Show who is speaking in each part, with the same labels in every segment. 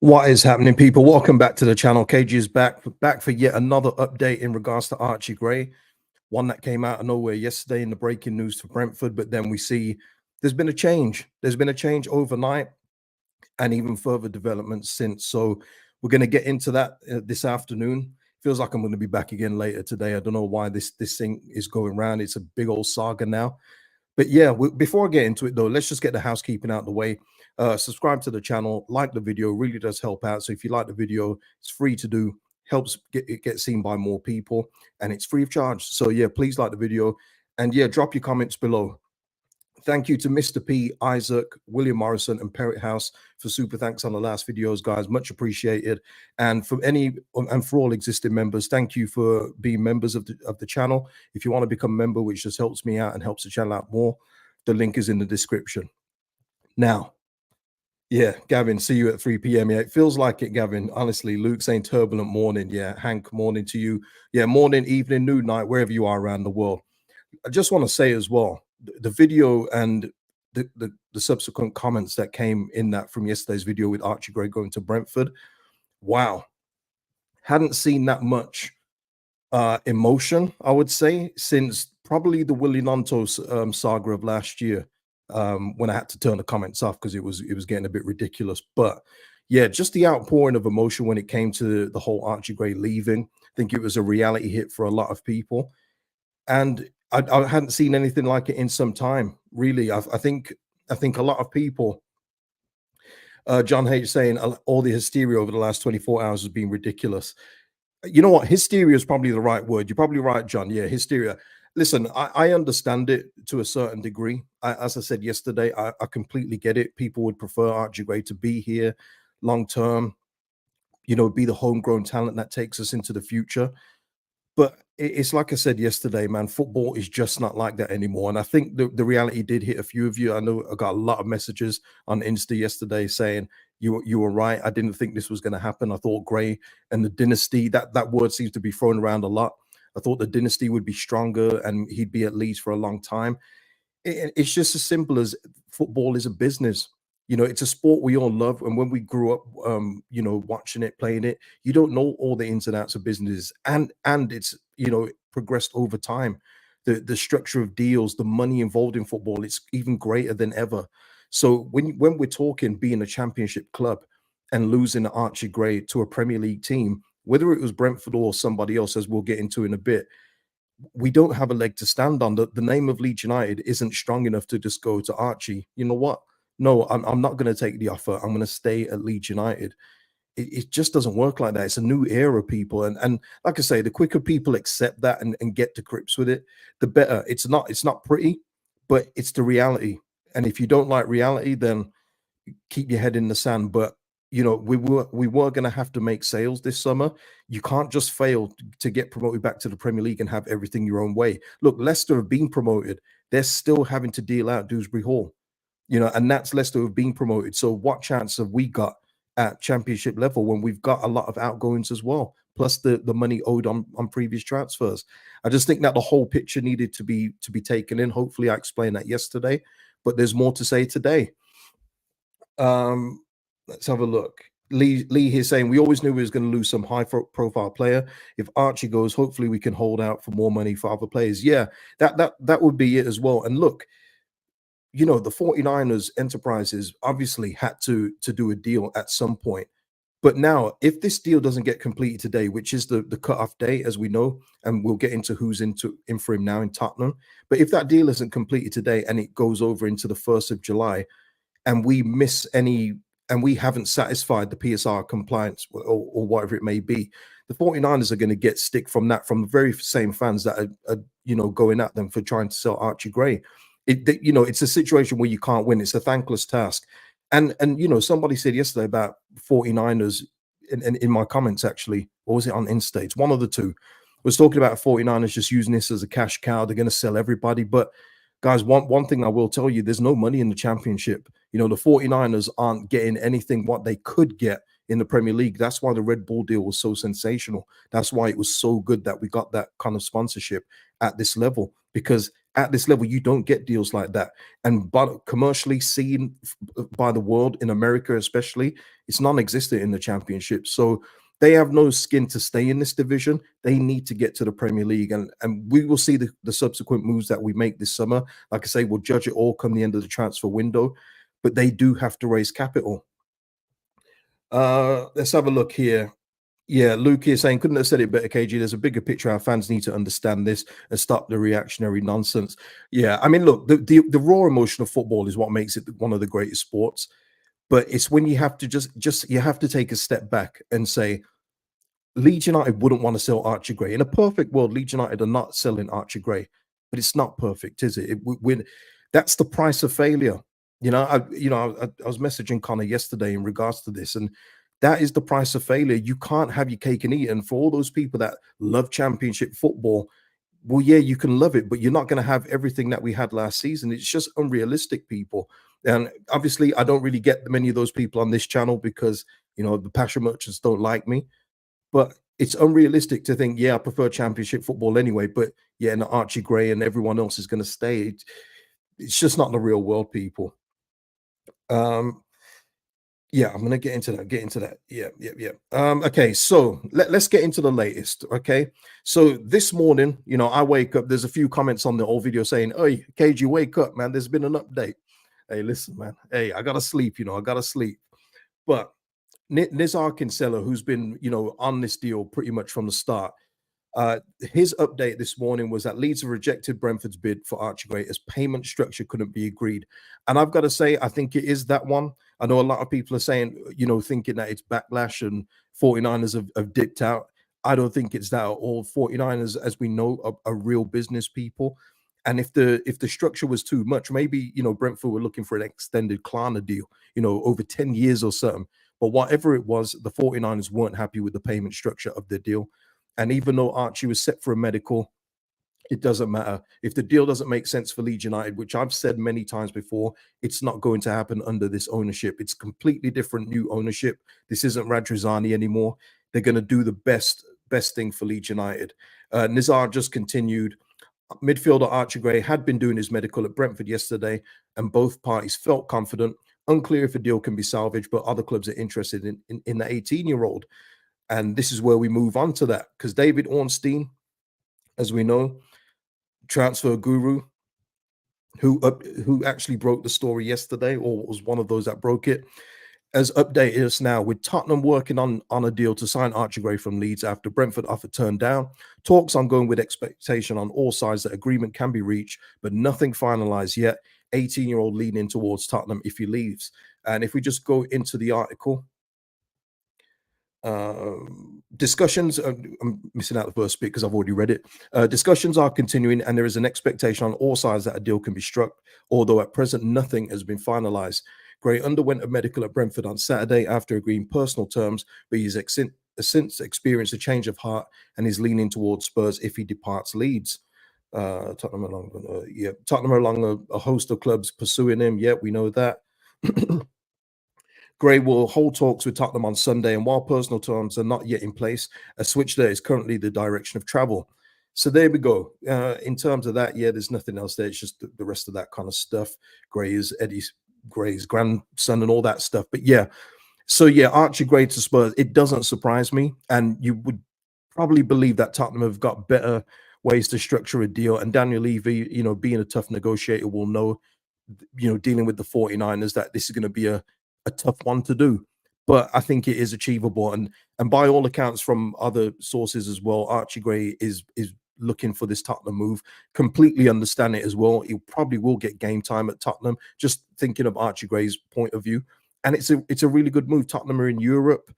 Speaker 1: What is happening, people? Welcome back to the channel. KG is back for yet another update in regards to Archie Gray, one that came out of nowhere yesterday in the breaking news for Brentford. But then we see there's been a change. There's been a change overnight and even further developments since. So we're going to get into that this afternoon. Feels like I'm going to be back again later today. I don't know why this thing is going around. It's a big old saga now. But yeah, before I get into it though, let's just get the housekeeping out of the way. Subscribe to the channel, like the video, really does help out. So if you like the video, it's free to do, helps get seen by more people, and it's free of charge. So yeah, please like the video, and yeah, drop your comments below. Thank you to Mr. P, Isaac, William Morrison, and Parrot House for super thanks on the last videos, guys. Much appreciated. And for all existing members, thank you for being members of the channel. If you want to become a member, which just helps me out and helps the channel out more, the link is in the description. Now, yeah, Gavin, see you at 3 p.m. Yeah, it feels like it, Gavin. Honestly, Luke saying turbulent morning. Yeah, Hank, morning to you. Yeah, morning, evening, noon, night, wherever you are around the world. I just want to say as well, the video and the subsequent comments that came in that from yesterday's video with Archie Gray going to Brentford. Wow. Hadn't seen that much emotion, I would say, since probably the Willie Lonto saga of last year, when I had to turn the comments off because it was getting a bit ridiculous. But yeah, just the outpouring of emotion when it came to the whole Archie Gray leaving. I think it was a reality hit for a lot of people. And I hadn't seen anything like it in some time, really. I think a lot of people, John H saying all the hysteria over the last 24 hours has been ridiculous. You know what? Hysteria is probably the right word. You're probably right, John. Yeah, hysteria. Listen, I understand it to a certain degree. As I said yesterday, I completely get it. People would prefer Archie Gray to be here long term, you know, be the homegrown talent that takes us into the future. But it's like I said yesterday, man, football is just not like that anymore. And I think the reality did hit a few of you. I know I got a lot of messages on Insta yesterday saying you were right. I didn't think this was going to happen. I thought Gray and the dynasty, that word seems to be thrown around a lot. I thought the dynasty would be stronger and he'd be at Leeds for a long time. It's just as simple as football is a business. You know, it's a sport we all love. And when we grew up, you know, watching it, playing it, you don't know all the ins and outs of business. And it's, you know, progressed over time. The structure of deals, the money involved in football, it's even greater than ever. So when we're talking being a championship club and losing Archie Gray to a Premier League team, whether it was Brentford or somebody else, as we'll get into in a bit, we don't have a leg to stand on. The name of Leeds United isn't strong enough to just go to Archie. You know what? No, I'm not going to take the offer. I'm going to stay at Leeds United. It just doesn't work like that. It's a new era, people. And like I say, the quicker people accept that and get to grips with it, the better. It's not pretty, but it's the reality. And if you don't like reality, then keep your head in the sand. But you know, we were going to have to make sales this summer. You can't just fail to get promoted back to the Premier League and have everything your own way. Look, Leicester have been promoted. They're still having to deal out Dewsbury Hall, you know, and that's Leicester have been promoted. So what chance have we got at championship level when we've got a lot of outgoings as well, plus the money owed on previous transfers? I just think that the whole picture needed to be taken in. Hopefully I explained that yesterday, but there's more to say today. Let's have a look. Lee here saying we always knew we was going to lose some high profile player. If Archie goes, hopefully we can hold out for more money for other players. Yeah, that would be it as well. And look, you know, the 49ers enterprises obviously had to do a deal at some point. But now, if this deal doesn't get completed today, which is the cutoff date, as we know, and we'll get into who's in for him now in Tottenham. But if that deal isn't completed today and it goes over into the 1st of July, and we miss any, and we haven't satisfied the PSR compliance or whatever it may be, the 49ers are going to get stick from that, from the very same fans that are you know, going at them for trying to sell Archie Gray. You know, it's a situation where you can't win. It's a thankless task. And you know, somebody said yesterday about 49ers in my comments, actually, or was it on Insta? It's one of the two. Was talking about 49ers just using this as a cash cow. They're going to sell everybody. But guys, one thing I will tell you, there's no money in the championship. You know, the 49ers aren't getting anything what they could get in the Premier League. That's why the Red Bull deal was so sensational. That's why it was so good that we got that kind of sponsorship at this level, because at this level, you don't get deals like that. And but commercially seen by the world, in America especially, it's non-existent in the championship. So they have no skin to stay in this division. They need to get to the Premier League, and we will see the subsequent moves that we make this summer. Like I say, we'll judge it all come the end of the transfer window, but they do have to raise capital. Let's have a look here. Yeah, Luke is saying, couldn't have said it better, KG. There's a bigger picture. Our fans need to understand this and stop the reactionary nonsense. Yeah, I mean, look, the raw emotion of football is what makes it one of the greatest sports. But it's when you have to just you have to take a step back and say, Leeds United wouldn't want to sell Archie Gray. In a perfect world, Leeds United are not selling Archie Gray, but it's not perfect, is it? That's the price of failure. I was messaging Connor yesterday in regards to this, and that is the price of failure. You can't have your cake and eat it. And for all those people that love Championship football, well, yeah, you can love it, but you're not going to have everything that we had last season. It's just unrealistic, people. And obviously, I don't really get many of those people on this channel because the passion merchants don't like me. But it's unrealistic to think, yeah, I prefer Championship football anyway. But yeah, and Archie Gray and everyone else is going to stay. It's just not the real world, people. Yeah, I'm gonna get into that. Yeah. Okay, so let's get into the latest. Okay, so this morning, I wake up. There's a few comments on the old video saying, "Hey, KG, wake up, man! There's been an update." Hey, listen, man. Hey, I gotta sleep. I gotta sleep. But Nizar Kinsella, who's been, on this deal pretty much from the start, his update this morning was that Leeds have rejected Brentford's bid for Archie Gray as payment structure couldn't be agreed. And I've got to say, I think it is that one. I know a lot of people are saying, thinking that it's backlash and 49ers have dipped out. I don't think it's that at all. 49ers, as we know, are real business people. And if the structure was too much, maybe Brentford were looking for an extended Klarna deal, over 10 years or something. But whatever it was, the 49ers weren't happy with the payment structure of the deal. And even though Archie was set for a medical, it doesn't matter. If the deal doesn't make sense for Leeds United, which I've said many times before, it's not going to happen under this ownership. It's completely different new ownership. This isn't Radrizzani anymore. They're going to do the best thing for Leeds United. Nizar just continued. Midfielder Archie Gray had been doing his medical at Brentford yesterday, and both parties felt confident. Unclear if a deal can be salvaged, but other clubs are interested in the 18-year-old. And this is where we move on to that, because David Ornstein, as we know, transfer guru, who actually broke the story yesterday, or was one of those that broke it, has updated us now with Tottenham working on a deal to sign Archie Gray from Leeds after Brentford offer turned down. Talks ongoing with expectation on all sides that agreement can be reached, but nothing finalized yet. 18-year-old leaning towards Tottenham if he leaves. And if we just go into the article, discussions, I'm missing out the first bit because I've already read it. Discussions are continuing and there is an expectation on all sides that a deal can be struck, although at present nothing has been finalized. Gray underwent a medical at Brentford on Saturday after agreeing personal terms, but he's since experienced a change of heart and is leaning towards Spurs if he departs Leeds. Tottenham are along a host of clubs pursuing him. Yeah, we know that. Gray will hold talks with Tottenham on Sunday, and while personal terms are not yet in place, a switch there is currently the direction of travel. So there we go. In terms of that, yeah, there's nothing else there. It's just the rest of that kind of stuff. Gray is Eddie Gray's grandson and all that stuff. But yeah, so yeah, Archie Gray to Spurs, it doesn't surprise me. And you would probably believe that Tottenham have got better ways to structure a deal. And Daniel Levy, being a tough negotiator, will know, dealing with the 49ers, that this is going to be a tough one to do. But I think it is achievable. And by all accounts from other sources as well, Archie Gray is looking for this Tottenham move. Completely understand it as well. He probably will get game time at Tottenham, just thinking of Archie Gray's point of view. And it's a really good move. Tottenham are in Europe.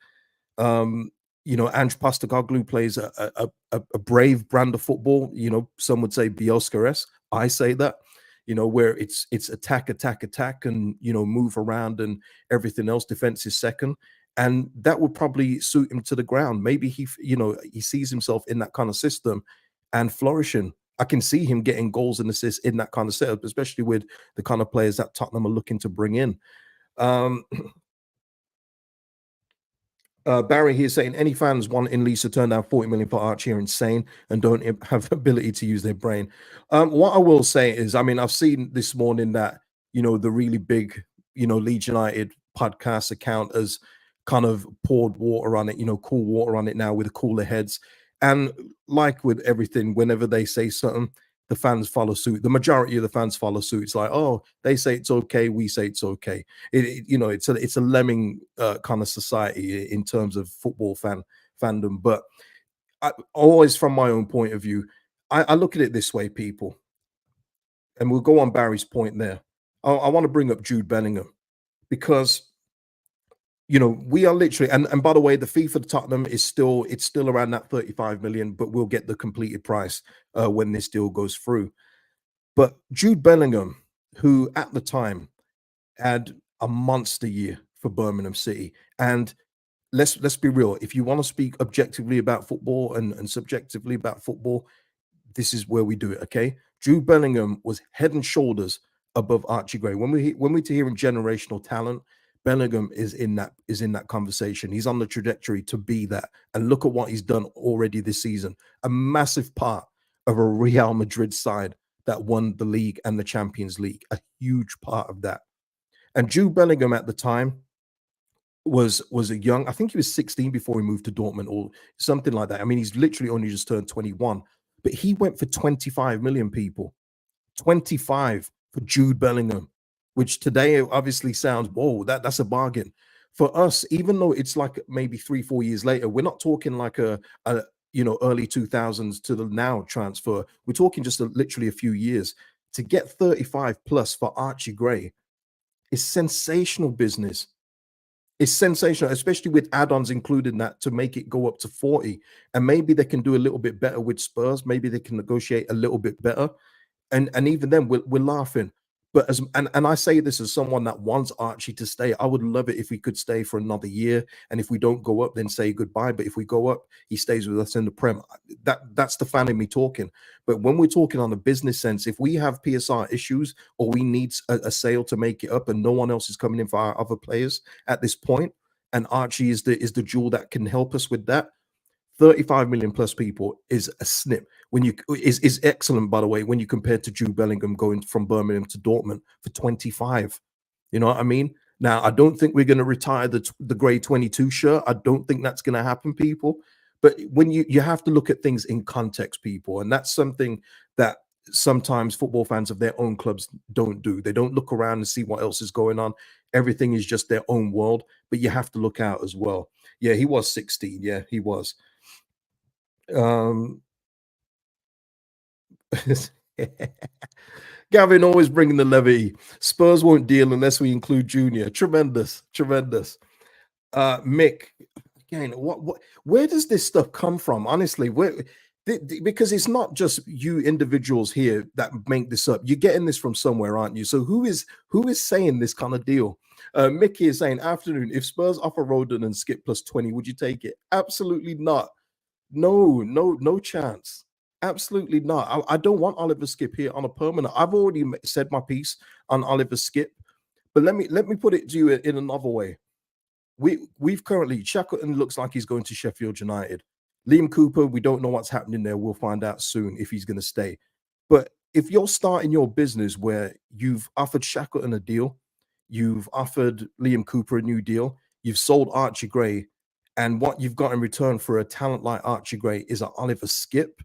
Speaker 1: Ange Postecoglou plays a brave brand of football. Some would say Bielsa-esque. I say that. Where it's attack, and move around and everything else. Defense is second, and that would probably suit him to the ground. Maybe he sees himself in that kind of system and flourishing. I can see him getting goals and assists in that kind of setup, especially with the kind of players that Tottenham are looking to bring in. Barry here saying any fans want in Leeds to turn down 40 million for Archie are insane and don't have the ability to use their brain. What I will say is, I mean, I've seen this morning that, the really big, Leeds United podcast account has kind of poured water on it, cool water on it now with cooler heads. And like with everything, whenever they say something, the fans follow suit. The majority of the fans follow suit. It's like, oh, they say it's okay, we say it's okay. It's a lemming kind of society in terms of football fandom. But always from my own point of view, I look at it this way, people, and we'll go on Barry's point there. I want to bring up Jude Bellingham because we are literally, and by the way, the fee for the Tottenham is still around that 35 million, but we'll get the completed price when this deal goes through. But Jude Bellingham, who at the time had a monster year for Birmingham City, and let's be real, if you want to speak objectively about football and subjectively about football, this is where we do it. Okay, Jude Bellingham was head and shoulders above Archie Gray. When we're hearing generational talent, Bellingham is in that conversation. He's on the trajectory to be that. And look at what he's done already this season. A massive part of a Real Madrid side that won the league and the Champions League. A huge part of that. And Jude Bellingham at the time was a young, I think he was 16 before he moved to Dortmund or something like that. I mean, he's literally only just turned 21, but he went for 25 million, people. 25 for Jude Bellingham, which today obviously sounds, whoa, that's a bargain. For us, even though it's like maybe 3-4 years later, we're not talking like a early 2000s to the now transfer. We're talking just literally a few years. To get 35 plus for Archie Gray is sensational business. It's sensational, especially with add-ons included in that to make it go up to 40. And maybe they can do a little bit better with Spurs. Maybe they can negotiate a little bit better. And even then we're laughing. But and I say this as someone that wants Archie to stay. I would love it if we could stay for another year. And if we don't go up, then say goodbye. But if we go up, he stays with us in the Prem. That's the fan in me talking. But when we're talking on a business sense, if we have PSR issues or we need a sale to make it up and no one else is coming in for our other players at this point, and Archie is the jewel that can help us with that, 35 million plus, people, is a snip. When you is excellent, by the way, when you compare to Jude Bellingham going from Birmingham to Dortmund for 25. You know what I mean? Now, I don't think we're going to retire the grade 22 shirt. I don't think that's going to happen, people. But when you have to look at things in context, people, and that's something that sometimes football fans of their own clubs don't do. They don't look around and see what else is going on. Everything is just their own world, but you have to look out as well. Yeah, he was 16. Yeah, he was. Um, Gavin always bringing the levity. Spurs won't deal unless we include Junior. Tremendous, tremendous. Mick, again, where does this stuff come from? Honestly, because it's not just you individuals here that make this up. You're getting this from somewhere, aren't you? So who is saying this kind of deal? Mickey is saying, afternoon, if Spurs offer Roden and Skip plus 20, would you take it? Absolutely not. No chance. Absolutely not. I don't want Oliver Skip here on a permanent. I've already said my piece on Oliver Skip, but let me put it to you in another way. We've currently, Shackleton looks like he's going to Sheffield United. Liam Cooper, we don't know what's happening there. We'll find out soon if he's going to stay. But if you're starting your business where you've offered Shackleton a deal, you've offered Liam Cooper a new deal, you've sold Archie Gray, and what you've got in return for a talent like Archie Gray is an Oliver Skip,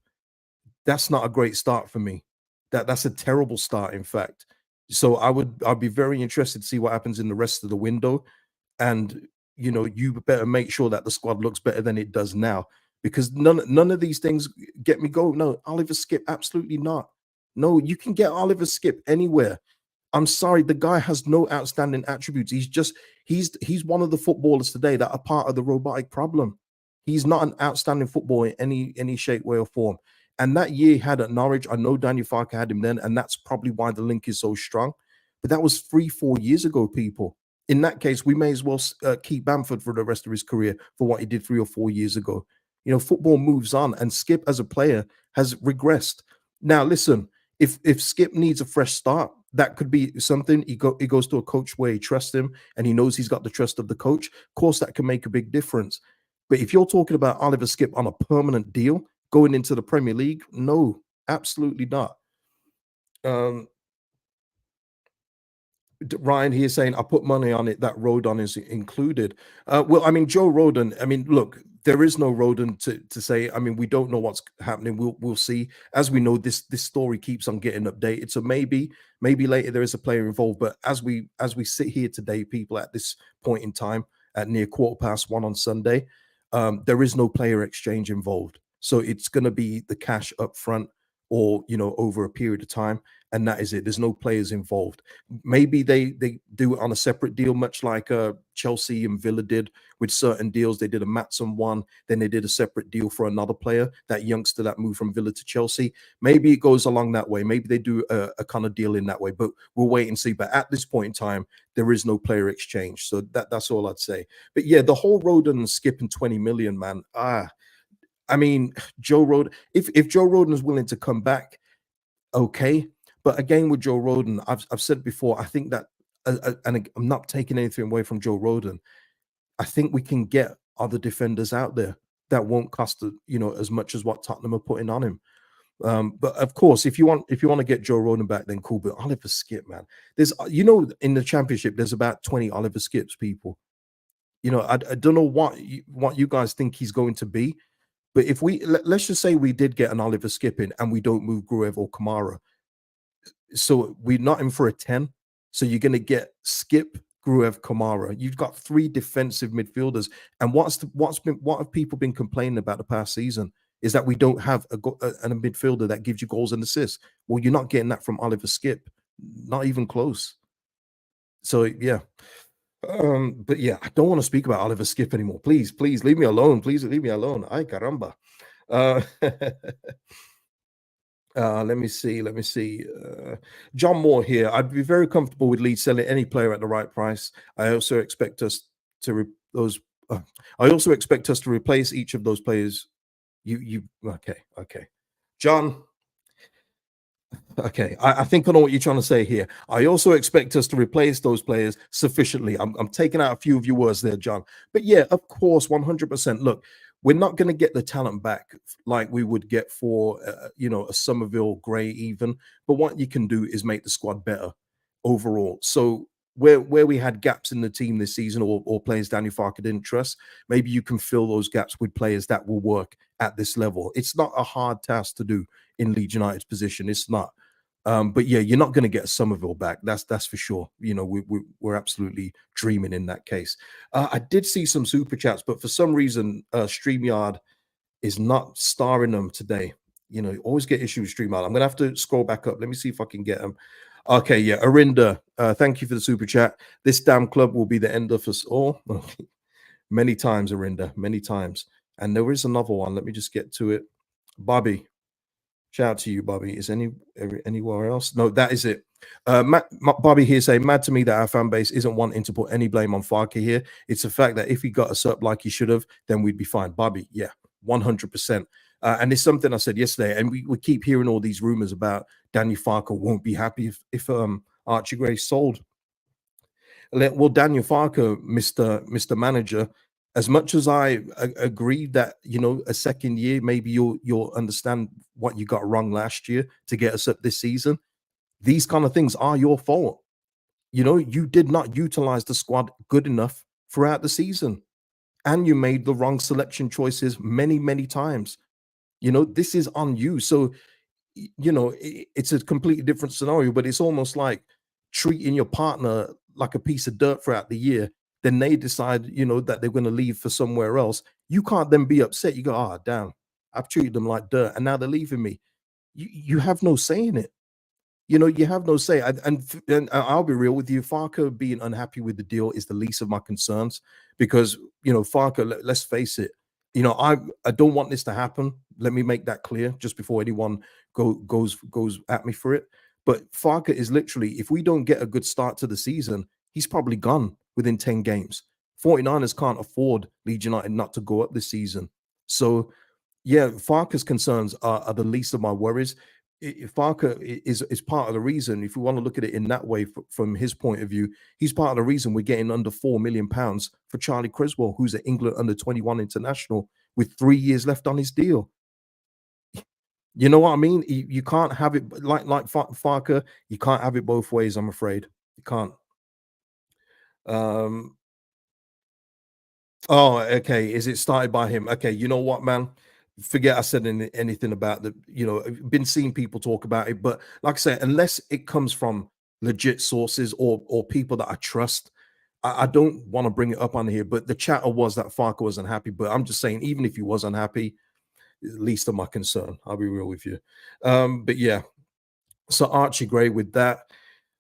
Speaker 1: that's not a great start for me. That's a terrible start, in fact. So I'd be very interested to see what happens in the rest of the window. And you better make sure that the squad looks better than it does now, because none of these things get me going. No, Oliver Skip, absolutely not. No, you can get Oliver Skip anywhere. I'm sorry, the guy has no outstanding attributes. He's one of the footballers today that are part of the robotic problem. He's not an outstanding footballer in any shape, way, or form. And that year he had at Norwich, I know Daniel Farke had him then, and that's probably why the link is so strong. But that was 3-4 years ago, people. In that case, we may as well keep Bamford for the rest of his career for what he did 3 or 4 years ago. Football moves on, and Skip as a player has regressed. Now, listen, if Skip needs a fresh start, that could be something. He goes to a coach where he trusts him and he knows he's got the trust of the coach. Of course, that can make a big difference. But if you're talking about Oliver Skip on a permanent deal going into the Premier League, no, absolutely not. Ryan here saying, I put money on it that Rodon is included. Well, I mean, Joe Rodon, I mean, look, there is no Rodon to say. I mean, we don't know what's happening. We'll see. As we know, this story keeps on getting updated. So maybe later there is a player involved. But as we sit here today, people, at this point in time, at near 1:15 on Sunday, there is no player exchange involved. So it's going to be the cash up front, or over a period of time, and that is it. There's no players involved. Maybe they do it on a separate deal, much like Chelsea and Villa did with certain deals. They did a Matson one, then they did a separate deal for another player, that youngster that moved from Villa to Chelsea. Maybe it goes along that way. Maybe they do a kind of deal in that way, but we'll wait and see. But at this point in time, there is no player exchange. So that's all I'd say. But yeah, the whole Rodon skipping 20 million, man. I mean, Joe Rodon, if Joe Rodon is willing to come back, okay. But again, with Joe Rodon, I've said before, I think that, and I'm not taking anything away from Joe Rodon, I think we can get other defenders out there that won't cost as much as what Tottenham are putting on him. But of course, if you want to get Joe Rodon back, then cool. But Oliver Skip, man, there's in the Championship, there's about 20 Oliver Skips, people. I don't know what you guys think he's going to be. But if let's just say we did get an Oliver Skip in and we don't move Gruev or Kamara, so we're not in for a 10. So you're going to get Skip, Gruev, Kamara. You've got 3 defensive midfielders. And what have people been complaining about the past season is that we don't have a midfielder that gives you goals and assists. Well, you're not getting that from Oliver Skip, not even close. So yeah. But yeah, I don't want to speak about Oliver Skip anymore. Please leave me alone. Please leave me alone. Ay caramba. Let me see. John Moore here. I'd be very comfortable with Leeds selling any player at the right price. I also expect us to replace each of those players. Okay. John, okay, I think I know what you're trying to say here. I also expect us to replace those players sufficiently. I'm taking out a few of your words there, John. But yeah, of course, 100%. Look, we're not going to get the talent back like we would get for, a Somerville, Gray even. But what you can do is make the squad better overall. So where we had gaps in the team this season, or players Daniel Farker didn't trust, maybe you can fill those gaps with players that will work at this level. It's not a hard task to do in Leeds United's position. It's not. But yeah, you're not going to get Somerville back. That's for sure. We're absolutely dreaming in that case. I did see some super chats, but for some reason, StreamYard is not starring them today. You always get issues with StreamYard. I'm gonna have to scroll back up. Let me see if I can get them. Okay, yeah, Arinda, thank you for the super chat. This damn club will be the end of us all. Many times, Arinda, many times. And there is another one. Let me just get to it. Bobby, shout out to you, Bobby. Is anywhere else? No, that is it. Bobby here saying, mad to me that our fan base isn't wanting to put any blame on Farke here. It's a fact that if he got us up like he should have, then we'd be fine. Bobby, yeah, 100%. And it's something I said yesterday, and we keep hearing all these rumors about Daniel Farke won't be happy if Archie Gray sold. Well, Daniel Farke, Mr. Manager, as much as I agree that a second year, maybe you'll understand what you got wrong last year to get us up this season. These kind of things are your fault. You did not utilize the squad good enough throughout the season, and you made the wrong selection choices many times. This is on you. So it's a completely different scenario, but it's almost like treating your partner like a piece of dirt throughout the year. Then they decide, that they're going to leave for somewhere else. You can't then be upset. You go, damn, I've treated them like dirt, and now they're leaving me. You have no say in it. You have no say. And I'll be real with you. Farke being unhappy with the deal is the least of my concerns, because Farke, let's face it, I don't want this to happen. Let me make that clear just before anyone goes at me for it. But Farke is literally, if we don't get a good start to the season, he's probably gone within 10 games. 49ers can't afford Leeds United not to go up this season. So yeah, Farke's concerns are the least of my worries. Farker is part of the reason. If we want to look at it in that way, from his point of view, he's part of the reason we're getting under £4 million for Charlie Criswell, who's an England under 21 international with 3 years left on his deal. You know what I mean? You can't have it like Farker. You can't have it both ways. I'm afraid you can't. Um, Oh, okay. Is it started by him? Okay, you know what, man? Forget I said anything about the, I've been seeing people talk about it, but like I said, unless it comes from legit sources or people that I trust, I don't want to bring it up on here. But the chatter was that Farker was unhappy. But I'm just saying, even if he was unhappy, least of my concern. I'll be real with you. But yeah, so Archie Gray with that.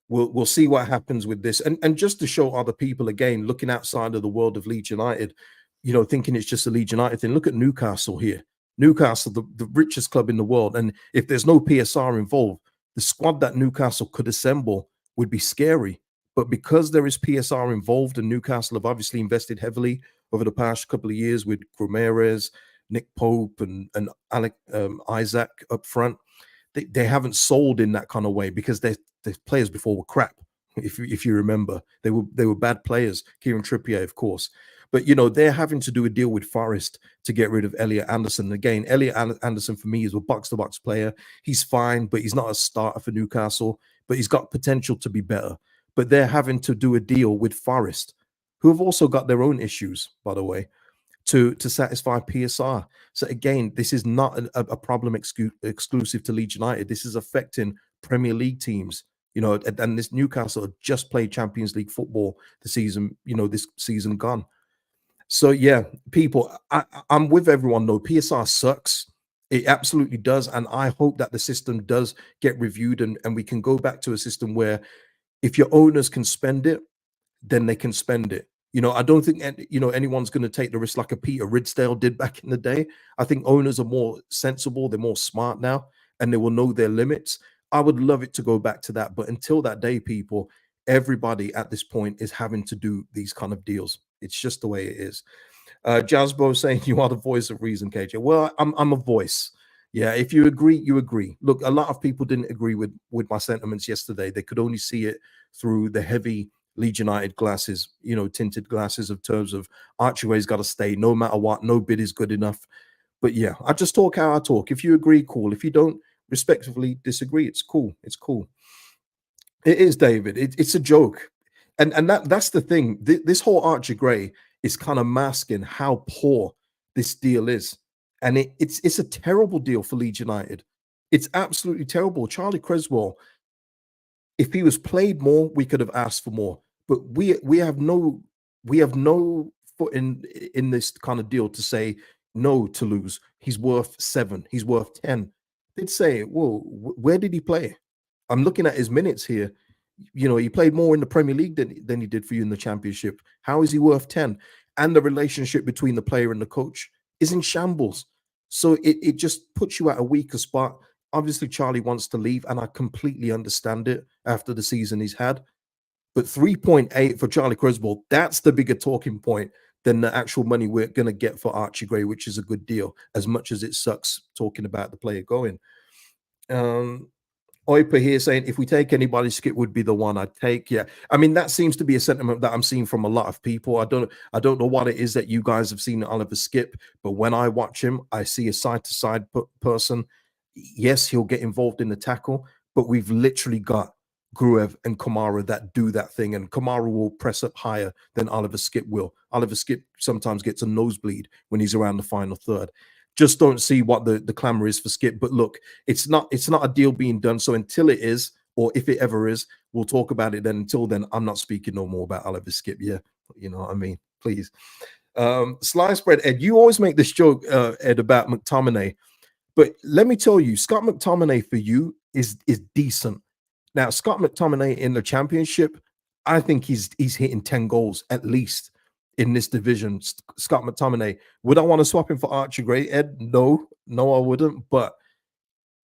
Speaker 1: We'll see what happens with this, and just to show other people again, looking outside of the world of Leeds United, thinking it's just a Leeds United thing. Look at Newcastle here. Newcastle, the richest club in the world, and if there's no PSR involved, the squad that Newcastle could assemble would be scary. But because there is PSR involved, and Newcastle have obviously invested heavily over the past couple of years with Grumeres, Nick Pope, and Alec Isaac up front, they haven't sold in that kind of way because the players before were crap. If you remember, they were bad players. Kieran Trippier, of course, but they're having to do a deal with Forest to get rid of Elliot Anderson. Again, Elliot Anderson for me is a box to box player. He's fine, but he's not a starter for Newcastle. But he's got potential to be better. But they're having to do a deal with Forest, who have also got their own issues, by the way, to satisfy PSR. So again, this is not a problem exclusive to Leeds United. This is affecting Premier League teams. And this Newcastle just played Champions League football this season gone. So yeah, people, I'm with everyone though. PSR sucks. It absolutely does. And I hope that the system does get reviewed and we can go back to a system where if your owners can spend it, then they can spend it. I don't think anyone's going to take the risk like a Peter Ridsdale did back in the day. I think owners are more sensible, they're more smart now, and they will know their limits. I would love it to go back to that, but until that day, people, everybody at this point is having to do these kind of deals. It's just the way it is. Jasbo saying you are the voice of reason, KJ. Well, I'm a voice. Yeah, if you agree, you agree. Look, a lot of people didn't agree with my sentiments yesterday. They could only see it through the heavy Leeds United glasses, tinted glasses of terms of Archie Gray's got to stay no matter what. No bid is good enough. But yeah, I just talk how I talk. If you agree, cool. If you don't, respectively disagree. It's cool. It's cool. It is, David. It's a joke, and that's the thing. This whole Archie Gray is kind of masking how poor this deal is, and it's a terrible deal for Leeds United. It's absolutely terrible. Charlie Creswell, if he was played more, we could have asked for more. But we have no foot in this kind of deal to say no to lose. He's worth 7. He's worth 10. They'd say, "Whoa, where did he play?" I'm looking at his minutes here. He played more in the Premier League than he did for you in the Championship. How is he worth 10? And the relationship between the player and the coach is in shambles. So it just puts you at a weaker spot. Obviously, Charlie wants to leave, and I completely understand it after the season he's had. But 3.8 for Charlie Creswell, that's the bigger talking point than the actual money we're going to get for Archie Gray, which is a good deal, as much as it sucks talking about the player going. Oipa here saying, if we take anybody, Skip would be the one I'd take. Yeah, I mean that seems to be a sentiment that I'm seeing from a lot of people. I don't know what it is that you guys have seen Oliver Skip, but when I watch him, I see a side to side person. Yes, he'll get involved in the tackle, but we've literally got Gruev and Kamara that do that thing, and Kamara will press up higher than Oliver Skip will. Oliver Skip sometimes gets a nosebleed when he's around the final third. Just don't see what the clamor is for Skip. But look, it's not a deal being done. So until it is, or if it ever is, we'll talk about it then. Until then, I'm not speaking no more about Oliver Skip. Yeah, you know what I mean? Please. Slice bread, Ed. You always make this joke, Ed, about McTominay. But let me tell you, Scott McTominay for you is decent. Now, Scott McTominay in the Championship, I think he's hitting 10 goals at least in this division. Scott McTominay, would I want to swap him for Archie Gray, Ed? No, I wouldn't. But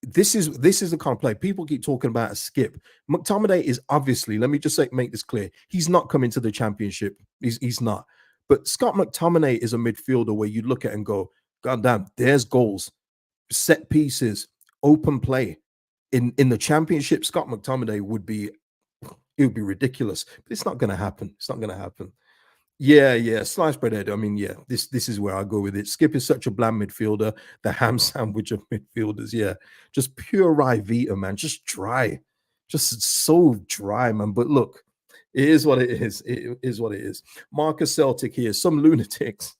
Speaker 1: this is the kind of play people keep talking about a Skip. McTominay is obviously, let me just make this clear, he's not coming to the Championship. He's not. But Scott McTominay is a midfielder where you look at and go, God damn, there's goals, set pieces, open play. In the championship, Scott McTominay would be it would be ridiculous. But it's not going to happen. It's not going to happen. Yeah, yeah, sliced bread head. I mean, yeah, this is where I go with it. Skip is such a bland midfielder, the ham sandwich of midfielders. Yeah, just pure Rivita, man. Just dry, just so dry, man. But look, it is what it is. It is what it is. Marcus Celtic here. Some lunatics.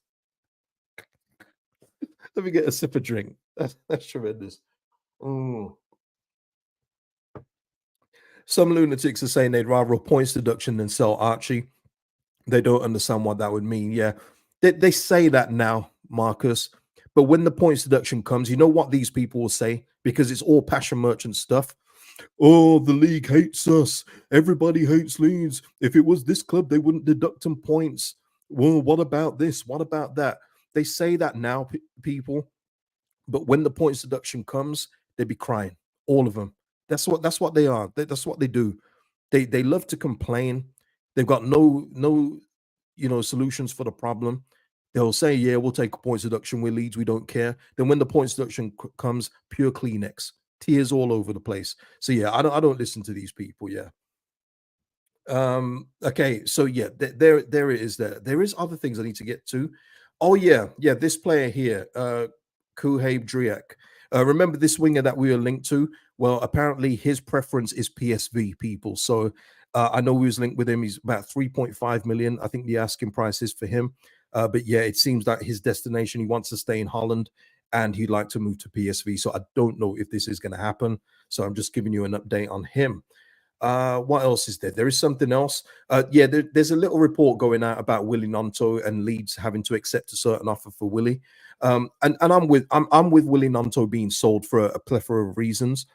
Speaker 1: Let me get a sip of drink. That's tremendous. Mm. Some lunatics are saying they'd rather a points deduction than sell Archie. They don't understand what that would mean. Yeah, they say that now, Marcus. But when the points deduction comes, you know what these people will say? Because it's all passion merchant stuff. Oh, the league hates us. Everybody hates Leeds. If it was this club, they wouldn't deduct them points. Well, what about this? What about that? They say that now, people. But when the points deduction comes, they be crying. All of them. That's what they are. That's what they do. They love to complain. They've got no solutions for the problem. They'll say, "Yeah, we'll take a points deduction. We're Leeds. We don't care." Then when the points deduction comes, pure Kleenex, tears all over the place. So yeah, I don't listen to these people. Yeah. Okay, so yeah, there it is. There is other things I need to get to. Oh yeah, this player here, Kuhab Driak. Remember this winger that we were linked to? Well, apparently his preference is PSV, people. So I know we was linked with him. He's about 3.5 million. I think the asking price is for him. But yeah, it seems that his destination, he wants to stay in Holland and he'd like to move to PSV. So I don't know if this is going to happen. So I'm just giving you an update on him. What else is there? There is something else. Yeah, there's a little report going out about Willie Nonto and Leeds having to accept a certain offer for Willie. And I'm with Willie Nonto being sold for a plethora of reasons,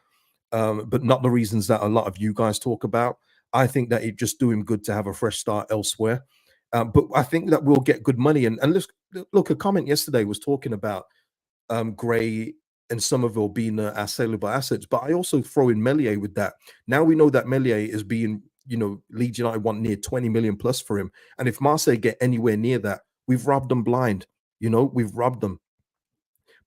Speaker 1: but not the reasons that a lot of you guys talk about. I think that it just do him good to have a fresh start elsewhere. But I think that we'll get good money. And look, a comment yesterday was talking about Gray and Somerville being our saleable assets. But I also throw in Melier with that. Now we know that Melier is being, Leeds United want near 20 million plus for him. And if Marseille get anywhere near that, we've robbed them blind. We've robbed them.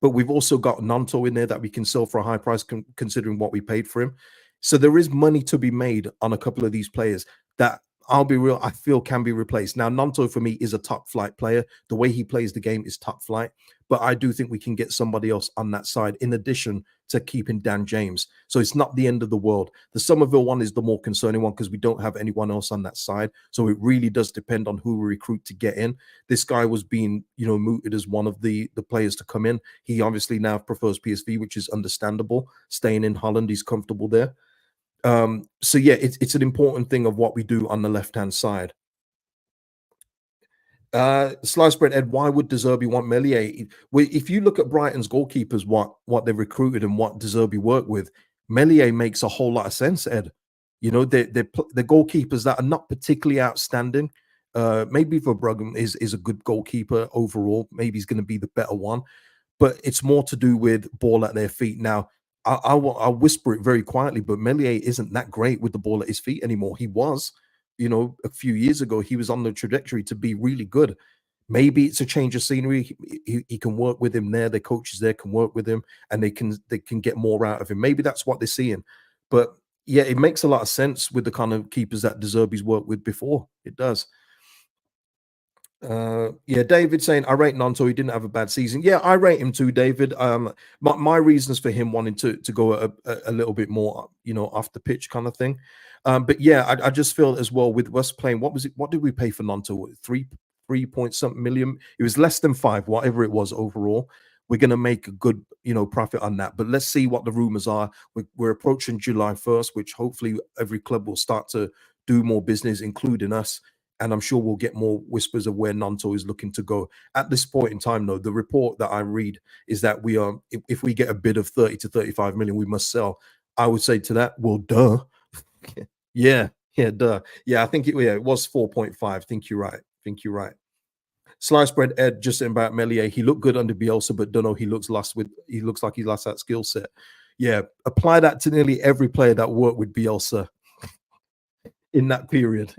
Speaker 1: But we've also got Nanto in there that we can sell for a high price considering what we paid for him. So there is money to be made on a couple of these players that I'll be real, I feel can be replaced. Now, Nanto for me is a top flight player. The way he plays the game is top flight, but I do think we can get somebody else on that side in addition to keeping Dan James. So it's not the end of the world. The Somerville one is the more concerning one because we don't have anyone else on that side. So it really does depend on who we recruit to get in. This guy was being, mooted as one of the players to come in. He obviously now prefers PSV, which is understandable. Staying in Holland, he's comfortable there. So yeah, it's an important thing of what we do on the left-hand side. Slice bread Ed, why would De Zerbi want Melier? If you look at Brighton's goalkeepers, what they've recruited and what De Zerbi worked with, Melier makes a whole lot of sense, Ed. They're goalkeepers that are not particularly outstanding. Maybe Verbruggen is a good goalkeeper overall. Maybe he's going to be the better one, but it's more to do with ball at their feet. Now, I'll whisper it very quietly, but Melier isn't that great with the ball at his feet anymore. He was, a few years ago, he was on the trajectory to be really good. Maybe it's a change of scenery. He can work with him there. The coaches there can work with him, and they can get more out of him. Maybe that's what they're seeing. But yeah, it makes a lot of sense with the kind of keepers that De Zerbi's worked with before. It does. Yeah, David saying I rate Nanto. He didn't have a bad season. Yeah, I rate him too, David. My reasons for him wanting to go a little bit more, off the pitch kind of thing. But yeah, I just feel as well with us playing. What was it? What did we pay for Nanto? Three point something million. It was less than 5, whatever it was overall. We're gonna make a good, profit on that. But let's see what the rumors are. We're approaching July 1st, which hopefully every club will start to do more business, including us. And I'm sure we'll get more whispers of where Nanto is looking to go. At this point in time, though, the report that I read is that we are, if we get a bid of 30 to 35 million, we must sell. I would say to that, well, duh. Yeah, duh. Yeah, I think it was 4.5. Think you're right. Think you're right. Slice bread Ed just saying about Melier. He looked good under Bielsa, but don't know. He looks like he lost that skill set. Yeah, apply that to nearly every player that worked with Bielsa in that period.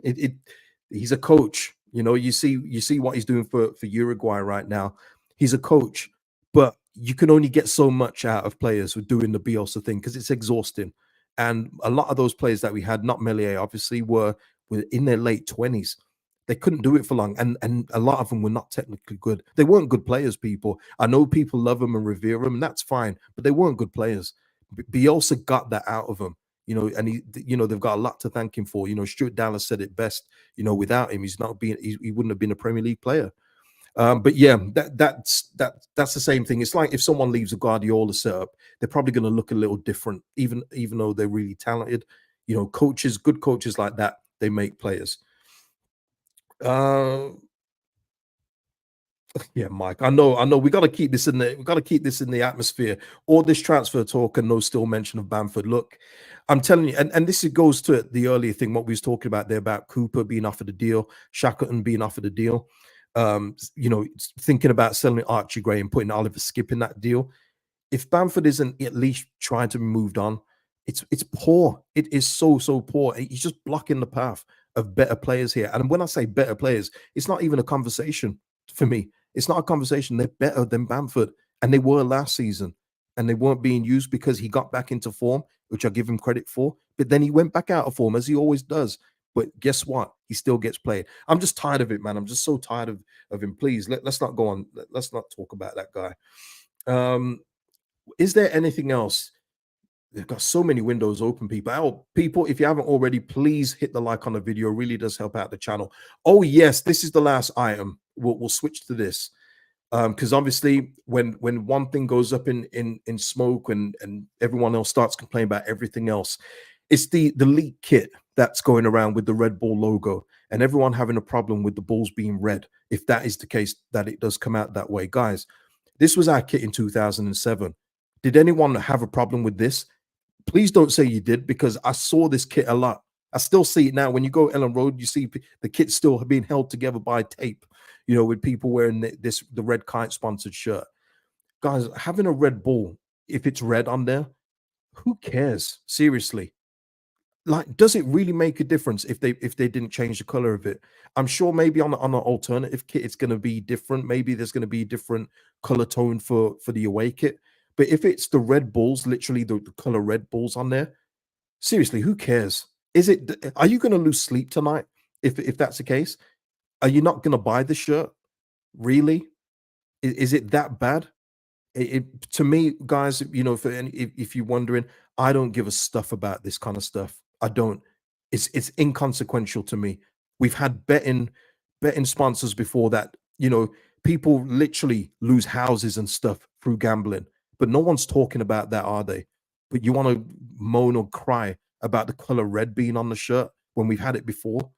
Speaker 1: He's a coach. You see what he's doing for Uruguay right now. He's a coach, but you can only get so much out of players with doing the Bielsa thing because it's exhausting. And a lot of those players that we had, not Melier, obviously, were in their late 20s. They couldn't do it for long, and a lot of them were not technically good. They weren't good players. People, I know people love them and revere them, and that's fine, but they weren't good players. Bielsa got that out of them, and they've got a lot to thank him for. Stuart Dallas said it best. Without him, he wouldn't have been a Premier League player. But yeah, that's the same thing. It's like if someone leaves a Guardiola setup, they're probably going to look a little different, even though they're really talented. Good coaches like that, they make players. Yeah, Mike. I know. We got to keep this in the atmosphere. All this transfer talk and no still mention of Bamford. Look, I'm telling you, and this goes to the earlier thing what we was talking about there about Cooper being offered a deal, Shackleton being offered a deal. Thinking about selling Archie Gray and putting Oliver Skip in that deal. If Bamford isn't at least trying to be moved on, it's poor. It is so poor. He's just blocking the path of better players here. And when I say better players, it's not even a conversation for me. It's not a conversation. They're better than Bamford, and they were last season, and they weren't being used because he got back into form, which I give him credit for. But then he went back out of form as he always does. But guess what? He still gets played. I'm just tired of it, man. I'm just so tired of him. Please, let's not go on. Let's not talk about that guy. Is there anything else? They've got so many windows open, people. People, if you haven't already, please hit the like on the video. It really does help out the channel. Oh, yes, this is the last item. We'll switch to this. Because obviously when one thing goes up in smoke and everyone else starts complaining about everything else, it's the leak kit that's going around with the Red Bull logo and everyone having a problem with the balls being red. If that is the case, that it does come out that way. Guys, this was our kit in 2007. Did anyone have a problem with this? Please don't say you did, because I saw this kit a lot. I still see it now. When you go Ellen Road, you see the kit still being held together by tape, with people wearing the Red Kite sponsored shirt. Guys, having a Red Bull, if it's red on there, who cares? Seriously. Like, does it really make a difference if they didn't change the color of it? I'm sure maybe on an alternative kit it's going to be different. Maybe there's going to be a different color tone for the away kit. But if it's the Red Bulls, literally the color Red Bulls on there, seriously, who cares? Are you going to lose sleep tonight if that's the case? Are you not going to buy the shirt? Really? Is it that bad? To me, guys, if you're wondering, I don't give a stuff about this kind of stuff. I don't. It's inconsequential to me. We've had betting sponsors before that. People literally lose houses and stuff through gambling, but no one's talking about that, are they? But you want to moan or cry about the color red being on the shirt when we've had it before?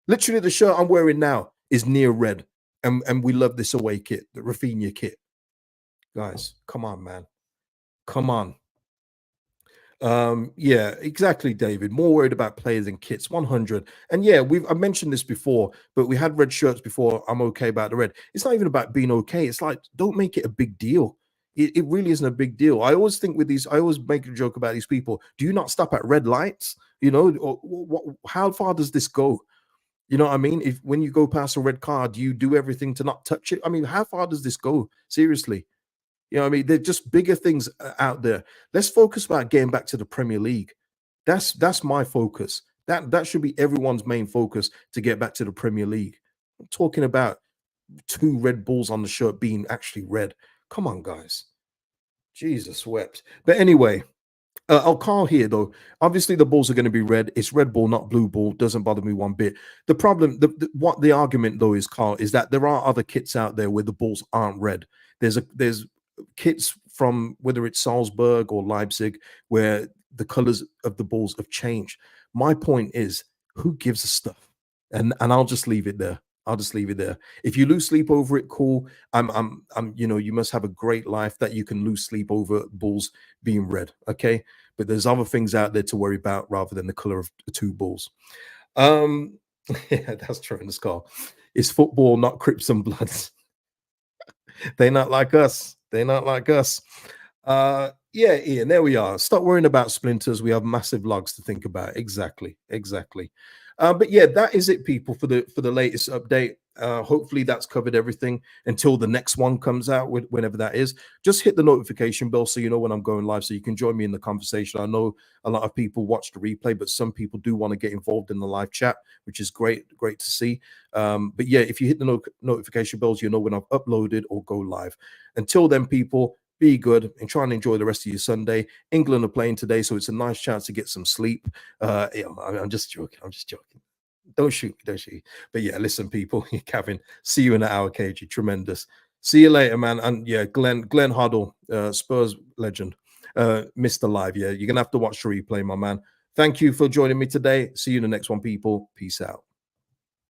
Speaker 1: Literally, the shirt I'm wearing now is near red, and we love this away kit, the Rafinha kit. Guys, come on, man. Come on. Yeah, exactly, David. More worried about players than kits. 100. And yeah, I mentioned this before, but we had red shirts before. I'm okay about the red. It's not even about being okay. It's like, don't make it a big deal. It really isn't a big deal. I always think with these, I always make a joke about these people. Do you not stop at red lights? How far does this go? You know what I mean? When you go past a red car, do you do everything to not touch it? I mean, how far does this go? Seriously. You know what I mean? They're just bigger things out there. Let's focus about getting back to the Premier League. That's my focus. That should be everyone's main focus, to get back to the Premier League. I'm talking about 2 Red Bulls on the shirt being actually red. Come on, guys. Jesus wept. But anyway, I'll call here though. Obviously, the balls are going to be red. It's Red Bull, not blue ball. Doesn't bother me one bit. The problem, what the argument though is, Carl, is that there are other kits out there where the balls aren't red. There's kits from whether it's Salzburg or Leipzig where the colors of the balls have changed. My point is, who gives a stuff? And I'll just leave it there. I'll just leave it there. If you lose sleep over it, cool. You must have a great life that you can lose sleep over balls being red. Okay. But there's other things out there to worry about rather than the color of the 2 balls. Yeah, that's true in the scar. It's football, not Crips and Bloods. They're not like us. They're not like us. Yeah, Ian, there we are. Stop worrying about splinters. We have massive logs to think about. Exactly. But yeah, that is it, people, for the latest update. Hopefully that's covered everything until the next one comes out, whenever that is. Just hit the notification bell so you know when I'm going live, so you can join me in the conversation. I know a lot of people watch the replay, but some people do want to get involved in the live chat, which is great to see. But yeah, if you hit the notification bells, you know when I've uploaded or go live. Until then, people, be good and try and enjoy the rest of your Sunday. England are playing today, so it's a nice chance to get some sleep. I'm just joking. Don't shoot. But yeah, listen, people, Kevin, see you in an hour, KG. Tremendous. See you later, man. And yeah, Glenn Hoddle, Spurs legend, Mr. Live. Yeah, you're gonna have to watch the replay, my man. Thank you for joining me today. See you in the next one, people. Peace out.